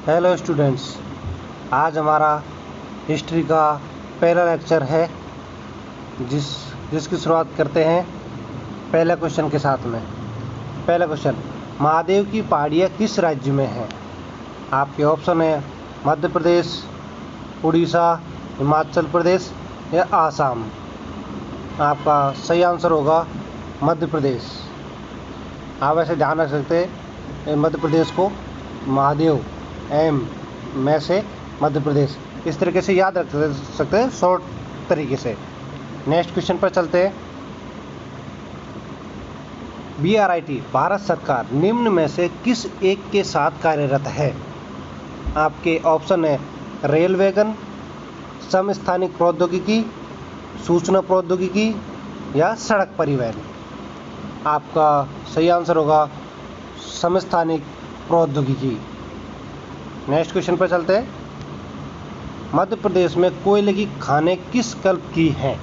Hello students, आज हमारा history का पहला लेक्चर है जिसकी शुरुआत करते हैं पहले क्वेश्चन के साथ में। पहला क्वेश्चन, महादेव की पहाड़ियाँ किस राज्य में हैं? आपके ऑप्शन है मध्य प्रदेश, उड़ीसा, हिमाचल प्रदेश या आसाम। आपका सही आंसर होगा मध्य प्रदेश। आप ऐसे ध्यान रख सकते हैं मध्य प्रदेश को, महादेव एम में से मध्य प्रदेश, इस तरीके से याद रख सकते हैं शॉर्ट तरीके से। नेक्स्ट क्वेश्चन पर चलते हैं। BRIT भारत सरकार निम्न में से किस एक के साथ कार्यरत है? आपके ऑप्शन है रेल वैगन, समस्थानिक प्रौद्योगिकी, सूचना प्रौद्योगिकी या सड़क परिवहन। आपका सही आंसर होगा समस्थानिक प्रौद्योगिकी। नेक्स्ट क्वेश्चन पर चलते हैं। मध्य प्रदेश में कोयले की खानें किस कल्प की हैं?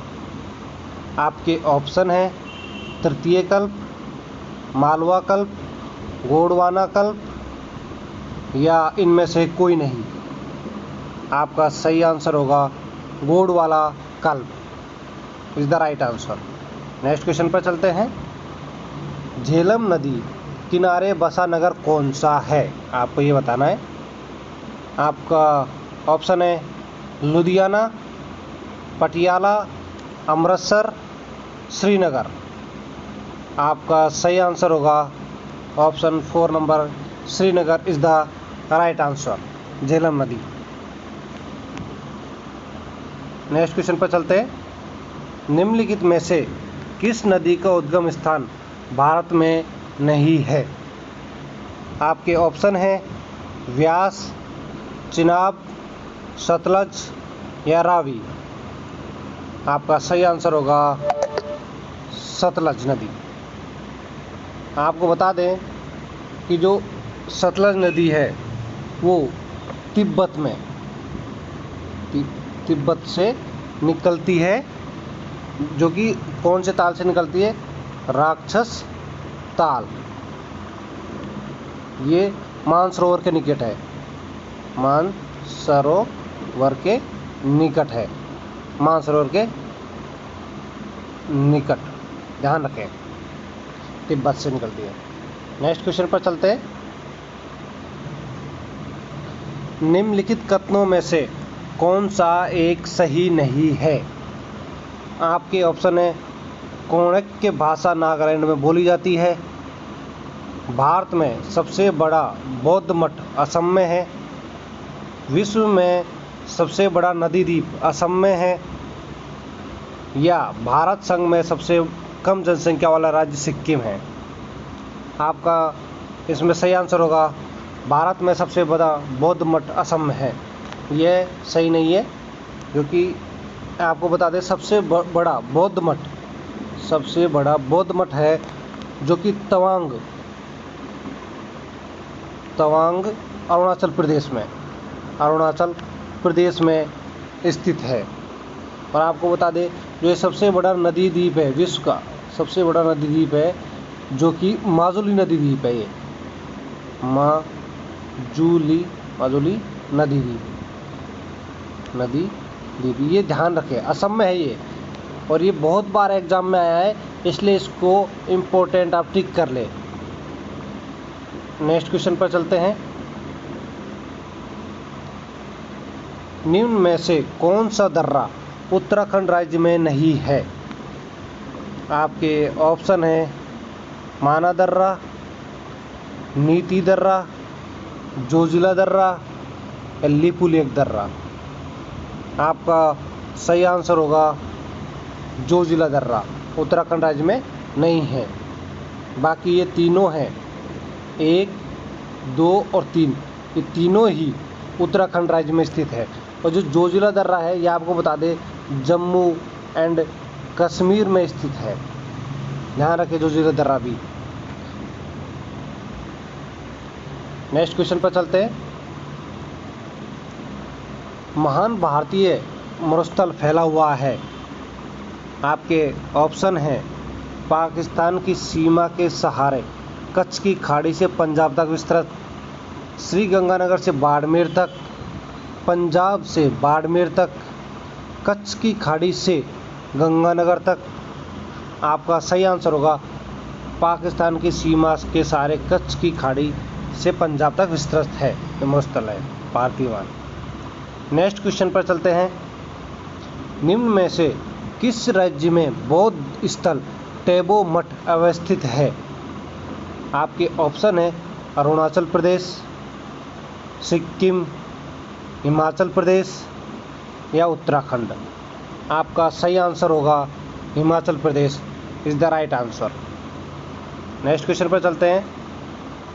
आपके ऑप्शन हैं तृतीय कल्प, मालवा कल्प, गोंडवाना कल्प या इनमें से कोई नहीं। आपका सही आंसर होगा गोंडवाना कल्प is the right answer. Next question पर चलते हैं। झेलम नदी किनारे बसा नगर कौन सा है? आपको ये बताना है। आपका ऑप्शन है लुधियाना, पटियाला, अमृतसर, श्रीनगर। आपका सही आंसर होगा option 4 number, Srinagar is the right answer, Jhelum नदी। नेक्स्ट क्वेश्चन पर चलते हैं। निम्नलिखित में से किस नदी का उद्गम स्थान भारत में नहीं है? आपके ऑप्शन हैं व्यास, चिनाब, सतलज या रावी। आपका सही आंसर होगा सतलज नदी। आपको बता दें कि जो सतलज नदी है वो तिब्बत में तिब्बत से निकलती है, जो कि कौन से ताल से निकलती है? राक्षस ताल। ये मानसरोवर के निकट है, मानसरोवर के निकट है, मानसरोवर के निकट, ध्यान रखें, तिब्बत से निकलती है। नेक्स्ट क्वेश्चन पर चलते हैं। निम्नलिखित कथनों में से कौन सा एक सही नहीं है? आपके ऑप्शन है कोणक्य भाषा नागालैंड में बोली जाती है, भारत में सबसे बड़ा बौद्ध मठ असम में है, विश्व में सबसे बड़ा नदी द्वीप असम में है, या भारत संघ में सबसे कम जनसंख्या वाला राज्य सिक्किम है। आपका इसमें सही आंसर होगा भारत में सबसे बड़ा बौद्ध मठ असम में है। यह सही नहीं है, क्योंकि आपको बता दें सबसे बड़ा बौद्ध मठ है जो कि तवांग अरुणाचल प्रदेश में स्थित है। और आपको बता दें जो ये सबसे बड़ा नदी द्वीप है, विश्व का सबसे बड़ा नदी द्वीप है, जो कि माजुली नदी द्वीप है। ये माजुली नदी द्वीप, ये ध्यान रखें, असम में है ये, और ये बहुत बार एग्जाम में आया है, इसलिए इसको इम्पोर्टेंट आप टिक कर ले। नेक्स्ट क्वेश्चन पर चलते हैं। निम्न में से कौन सा दर्रा उत्तराखंड राज्य में नहीं है? आपके ऑप्शन है माना दर्रा, नीति दर्रा, जोजिला दर्रा या लिपुलेख दर्रा। आपका सही आंसर होगा जोजिला दर्रा, उत्तराखंड राज्य में नहीं है। बाकी ये तीनों हैं, 1, 2 और 3, ये तीनों ही उत्तराखंड राज्य में स्थित है। और जो जोजिला दर्रा है ये आपको बता दें जम्मू एंड कश्मीर में स्थित है, ध्यान रखें जोजिला दर्रा भी। नेक्स्ट क्वेश्चन पर चलते हैं। महान भारतीय मरुस्थल फैला हुआ है। आपके ऑप्शन हैं पाकिस्तान की सीमा के सहारे, कच्छ की खाड़ी से पंजाब तक विस्तृत, श्री गंगानगर से बाड़मेर तक, पंजाब से बाड़मेर तक, कच्छ की खाड़ी से गंगानगर तक। आपका सही आंसर होगा पाकिस्तान की सीमा के सारे कच्छ की खाड़ी से पंजाब तक विस्तृत है ब्रह्मस्थल है भारतीय वन। नेक्स्ट क्वेश्चन पर चलते हैं। निम्न में से किस राज्य में बौद्ध स्थल टैबो मठ अवस्थित है? आपके ऑप्शन है अरुणाचल प्रदेश, सिक्किम, हिमाचल प्रदेश या उत्तराखंड। आपका सही आंसर होगा Himachal Pradesh is the right answer. Next question पर चलते हैं।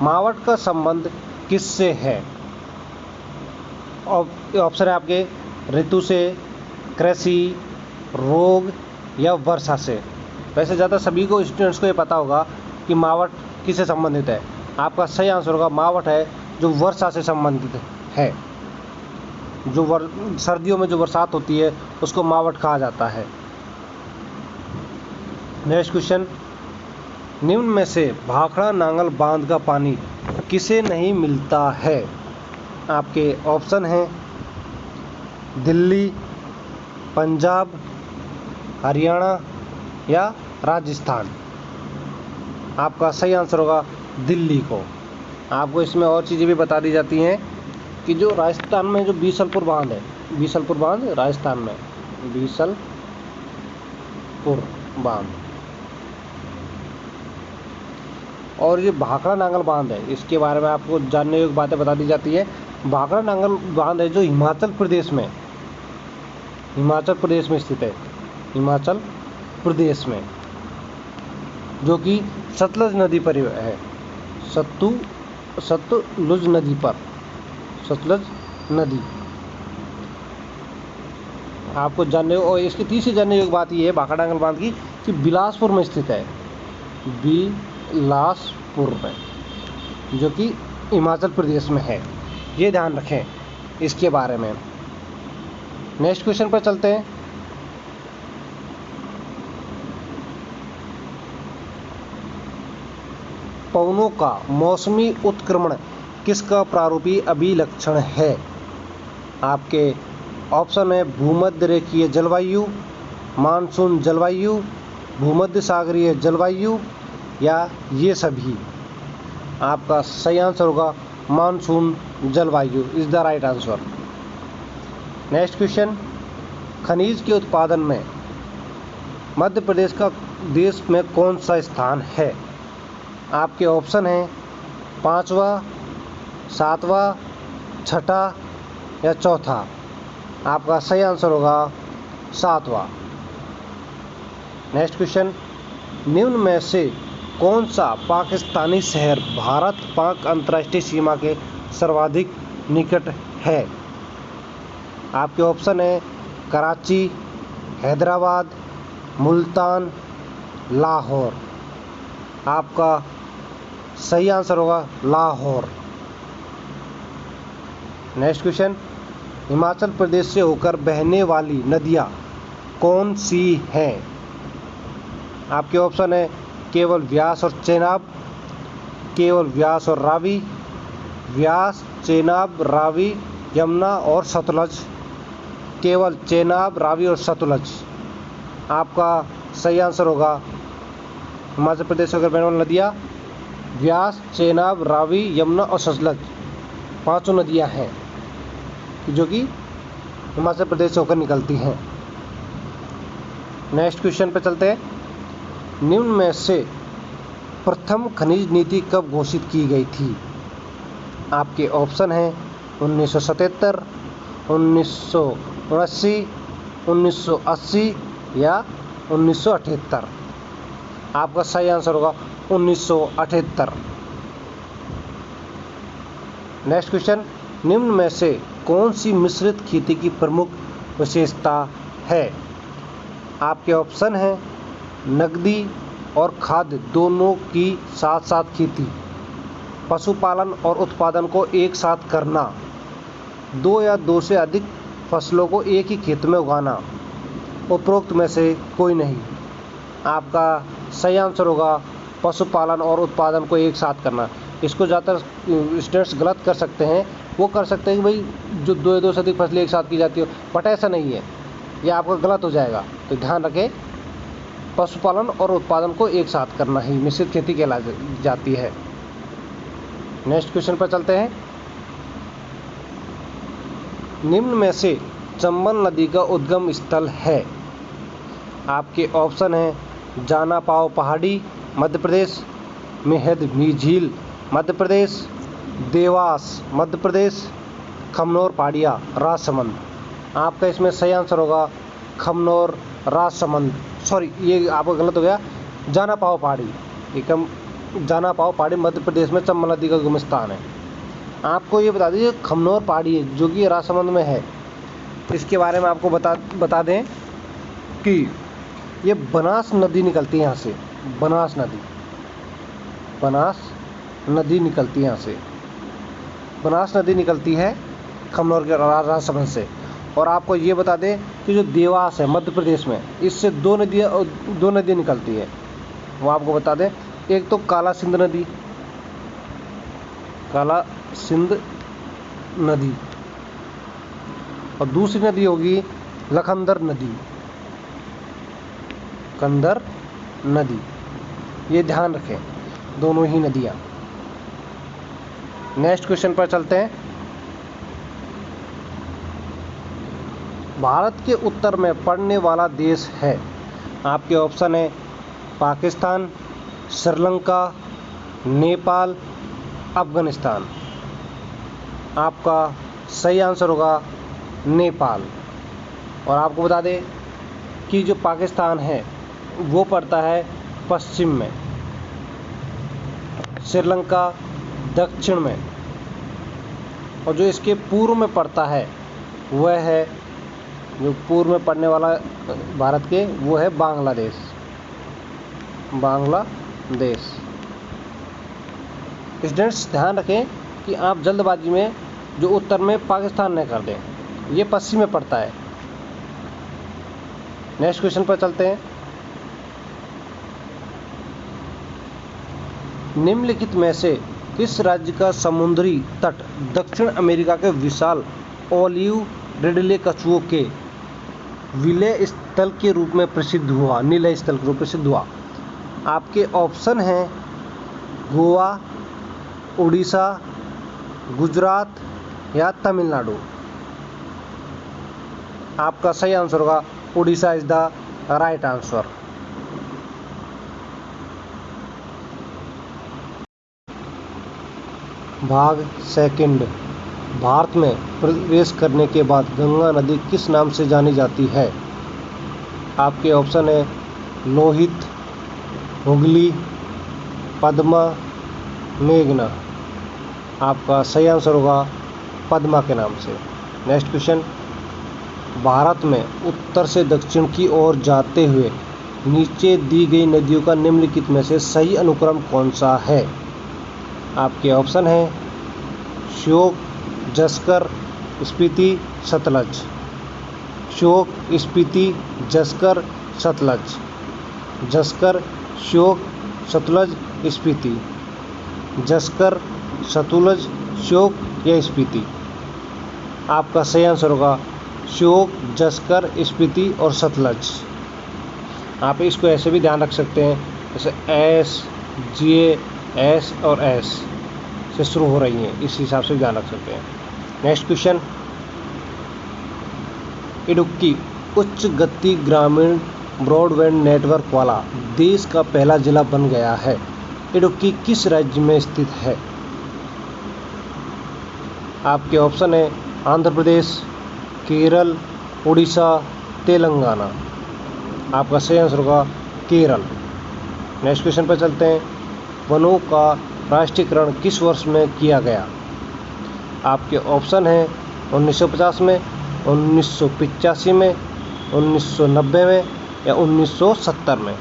मावट का संबंध किससे है? ऑप्शन है आपके ऋतु से, कृषि, रोग या वर्षा से। वैसे ज़्यादा सभी को स्टूडेंट्स को ये पता होगा कि मावट किससे संबंधित है। आपका सही आंसर होगा मावट है जो वर्षा से संबंधित है। जो सर्दियों में जो बरसात होती है उसको मावट कहा जाता है। Next question. निम्न में से भाखड़ा नांगल बांध का पानी किसे नहीं मिलता है? आपके ऑप्शन हैं दिल्ली, पंजाब, हरियाणा या राजस्थान। आपका सही आंसर होगा दिल्ली को। आपको इसमें और चीज़ें भी बता दी जाती हैं कि जो राजस्थान में जो बीसलपुर बांध है, बीसलपुर बांध राजस्थान में, बीसलपुर बांध, और ये भाखड़ा नांगल बांध है, इसके बारे में आपको जानने योग्य बातें बता दी जाती है। भाखड़ा नांगल बांध है जो हिमाचल प्रदेश में स्थित है, हिमाचल प्रदेश में, जो कि सतलुज नदी पर है, सतलुज नदी पर, सतलुज नदी। आपको जानने और इसकी तीसरी जानने योग्य बात यह है भाखड़ा नांगल बांध की कि बिलासपुर में स्थित है, बिलासपुर में, जो कि हिमाचल प्रदेश में है। ये ध्यान रखें इसके बारे में। नेक्स्ट क्वेश्चन पर चलते हैं। पवनों का मौसमी उत्क्रमण किसका प्रारूपी अभिलक्षण है? आपके ऑप्शन है भूमध्य रेखीय जलवायु, मानसून जलवायु, भूमध्य सागरीय जलवायु या ये सभी। आपका सही आंसर होगा मानसून जलवायु is the right answer. Next question. खनिज के उत्पादन में मध्य प्रदेश का देश में कौन सा स्थान है? आपके ऑप्शन हैं 5वां, 7वां, 6ठा या चौथा। आपका सही आंसर होगा 7वां। Next question. निम्न में से कौन सा पाकिस्तानी शहर भारत पाक अंतर्राष्ट्रीय सीमा के सर्वाधिक निकट है? आपके ऑप्शन है कराची, हैदराबाद, मुल्तान, लाहौर। आपका सही आंसर होगा लाहौर। Next question. हिमाचल प्रदेश से होकर बहने वाली नदियाँ कौन सी हैं? आपके ऑप्शन है केवल व्यास और चेनाब, केवल व्यास और रावी, व्यास, चेनाब, रावी, यमुना और सतलज, केवल चेनाब, रावी और सतलज। आपका सही आंसर होगा हिमाचल प्रदेश से होकर बहने वाली नदियाँ व्यास, चेनाब, रावी, यमुना और सतलज, 5 नदियाँ हैं जो कि हिमाचल प्रदेश से होकर निकलती हैं। नेक्स्ट क्वेश्चन पे चलते हैं। निम्न में से प्रथम खनिज नीति कब घोषित की गई थी? आपके ऑप्शन हैं 1977, 1979, 1980 या 1978। आपका सही आंसर होगा 1978। Next question. निम्न में से कौन सी मिश्रित खेती की प्रमुख विशेषता है? आपके ऑप्शन हैं नकदी और खाद्य दोनों की साथ साथ खेती, पशुपालन और उत्पादन को एक साथ करना, 2 या 2 से अधिक फसलों को एक ही खेत में उगाना, उपरोक्त में से कोई नहीं। आपका सही आंसर होगा पशुपालन और उत्पादन को एक साथ करना। इसको ज़्यादातर स्टूडेंट्स गलत कर सकते हैं, वो कर सकते हैं कि भाई जो दो से अधिक फसलें एक साथ की जाती हो, बट ऐसा नहीं है, ये आपका गलत हो जाएगा। तो ध्यान रखें, पशुपालन और उत्पादन को एक साथ करना ही मिश्रित खेती कहलाई जाती है। नेक्स्ट क्वेश्चन पर चलते हैं। निम्न में से चंबल नदी का उद्गम स्थल है। आपके ऑप्शन हैं जाना पाव पहाड़ी मध्य प्रदेश, मेहंदी झील मध्य प्रदेश, देवास मध्य प्रदेश, खमनोर पहाड़िया राजसमंद। आपका इसमें सही आंसर होगा खमनोर राजसमंद। सॉरी, ये आपका गलत हो गया, जाना पाव पहाड़ी। एकम जाना पाव पहाड़ी मध्य प्रदेश में चंबल नदी का उद्गम स्थान है। आपको ये बता दीजिए खमनोर पहाड़ी है जो कि राजसमंद में है, इसके बारे में आपको बता दें कि ये बनास नदी निकलती है यहाँ से। बनास नदी निकलती है यहाँ से। बनास नदी निकलती है खमनोर के राजसमंद से। और आपको ये बता दें कि जो देवास है मध्य प्रदेश में, इससे दो नदियाँ निकलती है, वो आपको बता दें। एक तो काला सिंध नदी और दूसरी नदी होगी लखनदर नदी। ये ध्यान रखें, दोनों ही नदियाँ। नेक्स्ट क्वेश्चन पर चलते हैं। भारत के उत्तर में पड़ने वाला देश है। आपके ऑप्शन है पाकिस्तान, श्रीलंका, नेपाल, अफगानिस्तान। आपका सही आंसर होगा नेपाल। और आपको बता दें कि जो पाकिस्तान है वो पड़ता है पश्चिम में, श्रीलंका दक्षिण में, और जो इसके पूर्व में पड़ता है वह है, जो पूर्व में पड़ने वाला भारत के, वो है बांग्लादेश। स्टूडेंट्स ध्यान रखें कि आप जल्दबाजी में जो उत्तर में पाकिस्तान न कर दें, ये पश्चिम में पड़ता है। नेक्स्ट क्वेश्चन पर चलते हैं। निम्नलिखित में से किस राज्य का समुद्री तट दक्षिण अमेरिका के विशाल ओलिव रिडले कछुओं के विलय स्थल के रूप में प्रसिद्ध हुआ, निलय स्थल के रूप में प्रसिद्ध हुआ? आपके ऑप्शन हैं गोवा, उड़ीसा, गुजरात या तमिलनाडु। आपका सही आंसर होगा Orissa is the right answer. भाग सेकंड। भारत में प्रवेश करने के बाद गंगा नदी किस नाम से जानी जाती है? आपके ऑप्शन है लोहित, हुगली, पद्मा, मेघना। आपका सही आंसर होगा पद्मा के नाम से। Next question. भारत में उत्तर से दक्षिण की ओर जाते हुए नीचे दी गई नदियों का निम्नलिखित में से सही अनुक्रम कौन सा है? आपके ऑप्शन है श्योक, जस्कर, स्पीति, सतलज। श्योक, स्पीति, जस्कर, सतलज। जस्कर, श्योक, सतलज, स्पीति। जस्कर, सतलज, श्योक या स्पीति। आपका सही आंसर होगा श्योक, जस्कर, स्पीति और सतलज। आप इसको ऐसे भी ध्यान रख सकते हैं, जैसे एस, जे, एस और एस से शुरू हो रही हैं, इस हिसाब से ध्यान रख सकते हैं। Next question. इडुक्की उच्च गति ग्रामीण ब्रॉडबैंड नेटवर्क वाला देश का पहला जिला बन गया है। इडुक्की किस राज्य में स्थित है? आपके ऑप्शन है आंध्र प्रदेश, केरल, उड़ीसा, तेलंगाना। आपका सही आंसर होगा केरल। नेक्स्ट क्वेश्चन पर चलते हैं। वनों का राष्ट्रीयकरण किस वर्ष में किया गया? आपके ऑप्शन हैं 1950 में, 1985 में, 1990 में या 1970 में।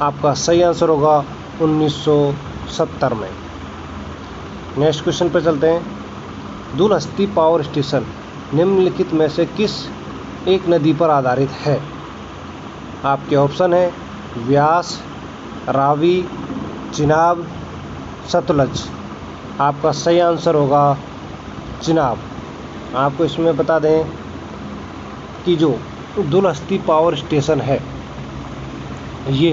आपका सही आंसर होगा 1970 में। नेक्स्ट क्वेश्चन पर चलते हैं। दूलहस्ती पावर स्टेशन निम्नलिखित में से किस एक नदी पर आधारित है? आपके ऑप्शन है व्यास, रावी, चिनाब, सतलज। आपका सही आंसर होगा चिनाब। आपको इसमें बता दें कि जो दुलहस्ती पावर स्टेशन है ये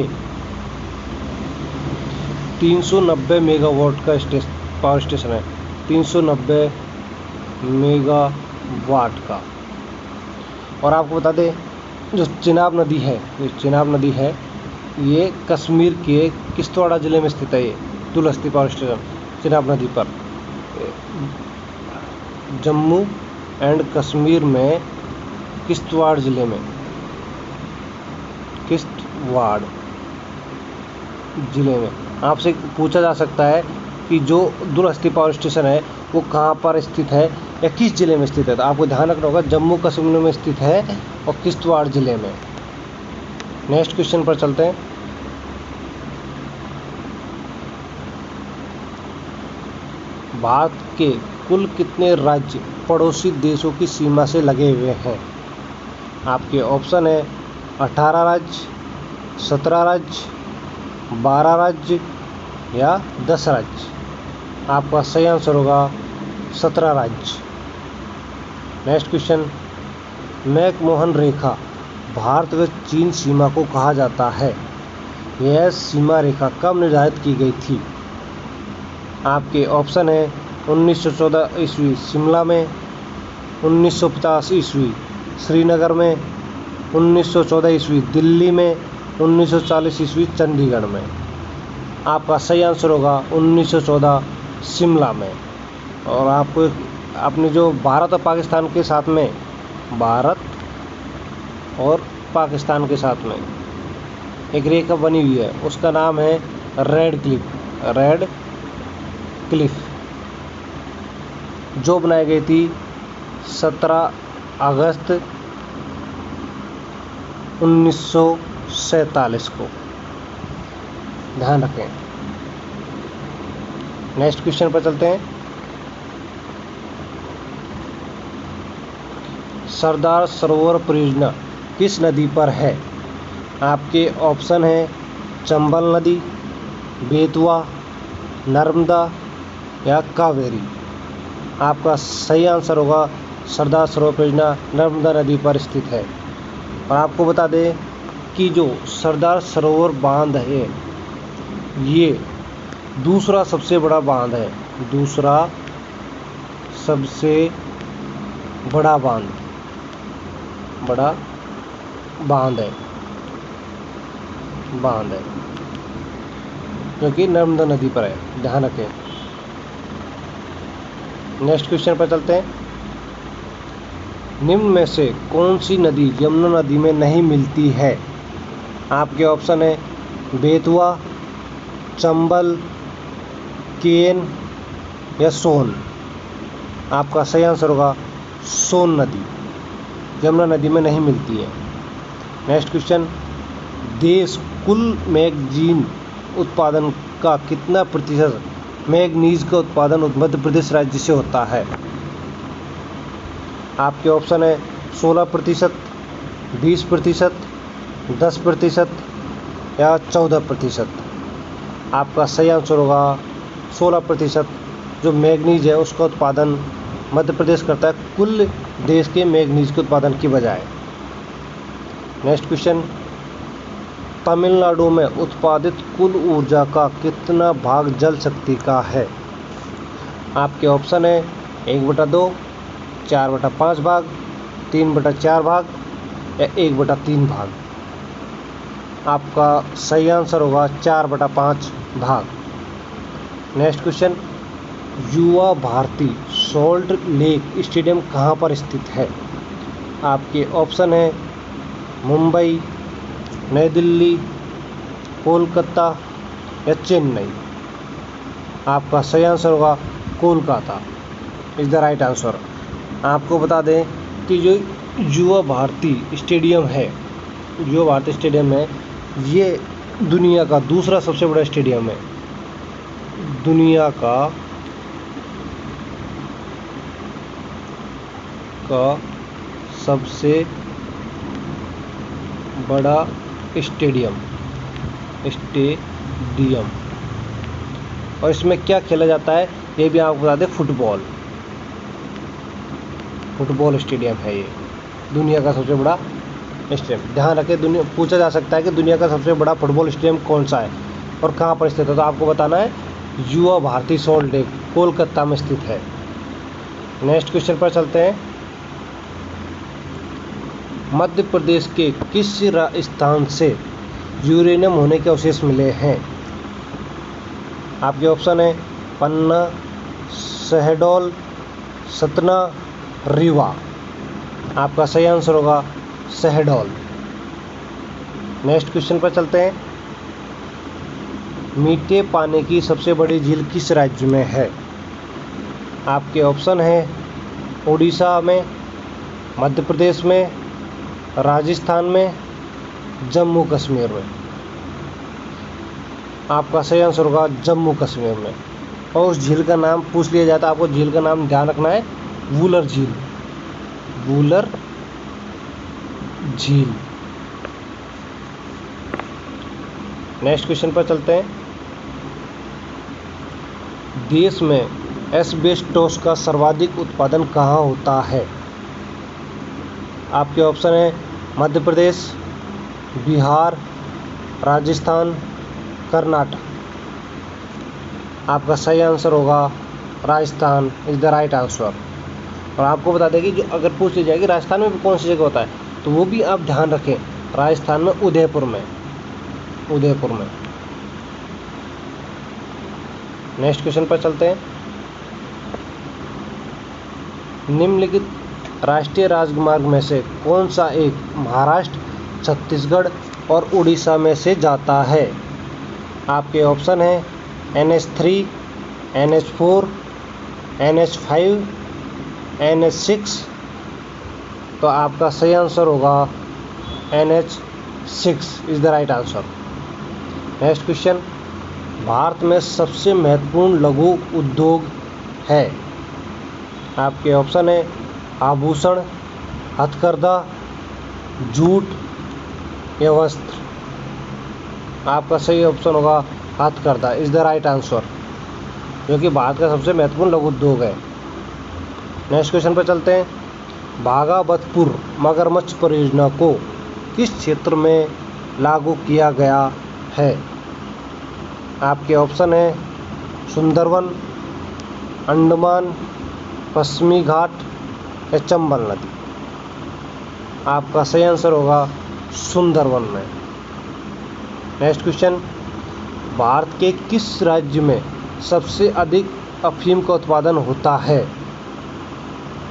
390 मेगावाट का पावर स्टेशन है, 390 मेगावाट का। और आपको बता दें जो चिनाब नदी है, ये कश्मीर के किश्तवाड़ ज़िले में स्थित है। ये दुलहस्ती पावर स्टेशन चिनाब नदी पर जम्मू एंड कश्मीर में किश्तवाड़ ज़िले में, किश्तवाड़ ज़िले में। आपसे पूछा जा सकता है कि जो दुलहस्ती पावर स्टेशन है वो कहाँ पर स्थित है या किस ज़िले में स्थित है। तो आपको ध्यान रखना होगा जम्मू कश्मीर में स्थित है और किश्तवाड़ ज़िले में। नेक्स्ट क्वेश्चन पर चलते हैं। भारत के कुल कितने राज्य पड़ोसी देशों की सीमा से लगे हुए हैं। आपके ऑप्शन है 18 राज्य, 17 राज्य, 12 राज्य या 10 राज्य। आपका सही आंसर होगा 17 राज्य। नेक्स्ट क्वेश्चन, मैकमोहन रेखा भारत व चीन सीमा को कहा जाता है। यह सीमा रेखा कब निर्धारित की गई थी। आपके ऑप्शन है 1914 ईस्वी शिमला में, 1950 ईस्वी श्रीनगर में, 1914 ईस्वी दिल्ली में, 1940 ईस्वी चंडीगढ़ में। आपका सही आंसर होगा 1914 शिमला में। और आपको अपने जो भारत और पाकिस्तान के साथ में, भारत और पाकिस्तान के साथ में एक रेखा बनी हुई है, उसका नाम है रेड क्लिफ, जो बनाई गई थी 17 अगस्त 1947 को। ध्यान रखें। नेक्स्ट क्वेश्चन पर चलते हैं। सरदार सरोवर परियोजना किस नदी पर है। आपके ऑप्शन है चंबल नदी, बेतवा, नर्मदा या कावेरी। आपका सही आंसर होगा सरदार सरोवर परियोजना नर्मदा नदी पर स्थित है। और आपको बता दें कि जो सरदार सरोवर बांध है ये दूसरा सबसे बड़ा बांध है, दूसरा सबसे बड़ा बांध है क्योंकि नर्मदा नदी पर है। ध्यान रखें। नेक्स्ट क्वेश्चन पर चलते हैं। निम्न में से कौन सी नदी यमुना नदी में नहीं मिलती है। आपके ऑप्शन है बेतवा, चंबल, केन या सोन। आपका सही आंसर होगा सोन नदी, यमुना नदी में नहीं मिलती है। नेक्स्ट क्वेश्चन, देश कुल मैगजीन उत्पादन का कितना प्रतिशत मैग्नीज का उत्पादन मध्य प्रदेश राज्य से होता है। आपके ऑप्शन है 16%, 20%, 10% या 14%। आपका सही आंसर होगा 16%। जो मैग्नीज है उसका उत्पादन मध्य प्रदेश करता है कुल देश के मैग्नीज के उत्पादन की बजाय। नेक्स्ट क्वेश्चन, तमिलनाडु में उत्पादित कुल ऊर्जा का कितना भाग जल शक्ति का है। आपके ऑप्शन है 1/2, 4/5 भाग, 3/4 भाग या 1/3 भाग। आपका सही आंसर होगा 4/5 भाग। नेक्स्ट क्वेश्चन, युवा भारती सॉल्ट लेक स्टेडियम कहाँ पर स्थित है। आपके ऑप्शन है मुंबई, नई दिल्ली, कोलकाता या चेन्नई। आपका सही आंसर होगा Kolkata is the right answer. आपको बता दें कि जो युवा भारती स्टेडियम है, ये दुनिया का दूसरा सबसे बड़ा स्टेडियम है। दुनिया का सबसे बड़ा स्टेडियम और इसमें क्या खेला जाता है ये भी आपको बता दें, फुटबॉल स्टेडियम है ये, दुनिया का सबसे बड़ा स्टेडियम। ध्यान रखें, दुनिया पूछा जा सकता है कि दुनिया का सबसे बड़ा फुटबॉल स्टेडियम कौन सा है और कहाँ पर स्थित है, तो आपको बताना है युवा भारती सॉल्ट लेक कोलकाता में स्थित है। नेक्स्ट क्वेश्चन पर चलते हैं। मध्य प्रदेश के किस स्थान से यूरेनियम होने के अवशेष मिले हैं? आपके ऑप्शन है पन्ना, शहडोल, सतना, रीवा। आपका सही आंसर होगा शहडोल। नेक्स्ट क्वेश्चन पर चलते हैं। मीठे पानी की सबसे बड़ी झील किस राज्य में है? आपके ऑप्शन है उड़ीसा में, मध्य प्रदेश में, राजस्थान में, जम्मू कश्मीर में। आपका सही आंसर होगा जम्मू कश्मीर में। और उस झील का नाम पूछ लिया जाता है, आपको झील का नाम ध्यान रखना है, वूलर झील, वूलर झील। नेक्स्ट क्वेश्चन पर चलते हैं। देश में एस्बेस्टोस का सर्वाधिक उत्पादन कहाँ होता है? आपके ऑप्शन है मध्य प्रदेश, बिहार, राजस्थान, कर्नाटक। आपका सही आंसर होगा Rajasthan is the right answer. और आपको बता दें कि जो अगर पूछ ली जाएगी राजस्थान में भी कौन सी जगह होता है, तो वो भी आप ध्यान रखें, राजस्थान में उदयपुर में। नेक्स्ट क्वेश्चन पर चलते हैं। निम्नलिखित राष्ट्रीय राजमार्ग में से कौन सा एक महाराष्ट्र, छत्तीसगढ़ और उड़ीसा में से जाता है? आपके ऑप्शन है NH3, NH4, NH5, NH6। तो आपका सही आंसर होगा NH6 is the right answer. Next question. Bharat में सबसे महत्वपूर्ण लघु उद्योग है? आपके ऑप्शन है आभूषण, हथकरघा, जूट या वस्त्र। आपका सही ऑप्शन होगा हथकरघा इज द राइट आंसर, जो कि भारत का सबसे महत्वपूर्ण लघु उद्योग है। नेक्स्ट क्वेश्चन पर चलते हैं। भागवतपुर मगरमच्छ परियोजना को किस क्षेत्र में लागू किया गया है? आपके ऑप्शन है सुंदरवन, अंडमान, पश्चिमी घाट या चंबल नदी। आपका सही आंसर होगा सुंदरवन में। Next question. भारत के किस राज्य में सबसे अधिक अफीम का उत्पादन होता है?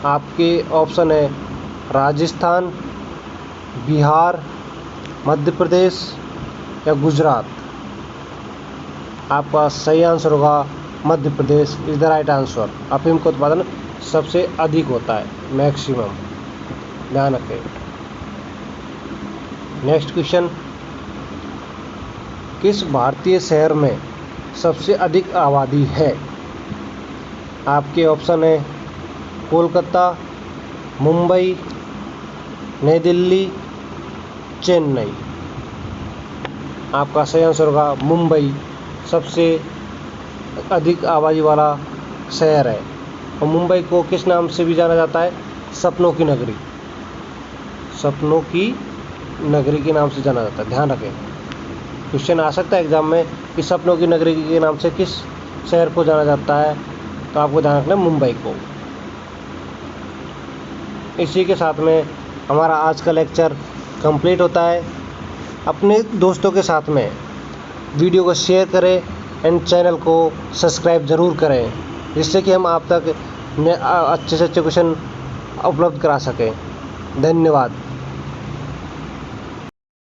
आपके ऑप्शन है राजस्थान, बिहार, मध्य प्रदेश या गुजरात। आपका सही आंसर होगा Madhya Pradesh is the right answer. अफीम का उत्पादन सबसे अधिक होता है, मैक्सिमम, ध्यान रखें। Next question. किस भारतीय शहर में सबसे अधिक आबादी है? आपके ऑप्शन है कोलकाता, मुंबई, नई दिल्ली, चेन्नई। आपका सही आंसर होगा मुंबई सबसे अधिक आबादी वाला शहर है। और मुंबई को किस नाम से भी जाना जाता है? सपनों की नगरी, सपनों की नगरी के नाम से जाना जाता है, ध्यान रखें। क्वेश्चन आ सकता है एग्जाम में कि सपनों की नगरी के नाम से किस शहर को जाना जाता है, तो आपको ध्यान रखना है मुंबई को। इसी के साथ में हमारा आज का लेक्चर कंप्लीट होता है। अपने दोस्तों के साथ में वीडियो को शेयर करें एंड चैनल को सब्सक्राइब ज़रूर करें, जिससे कि हम आप तक अच्छे से अच्छे क्वेश्चन उपलब्ध करा सकें। धन्यवाद।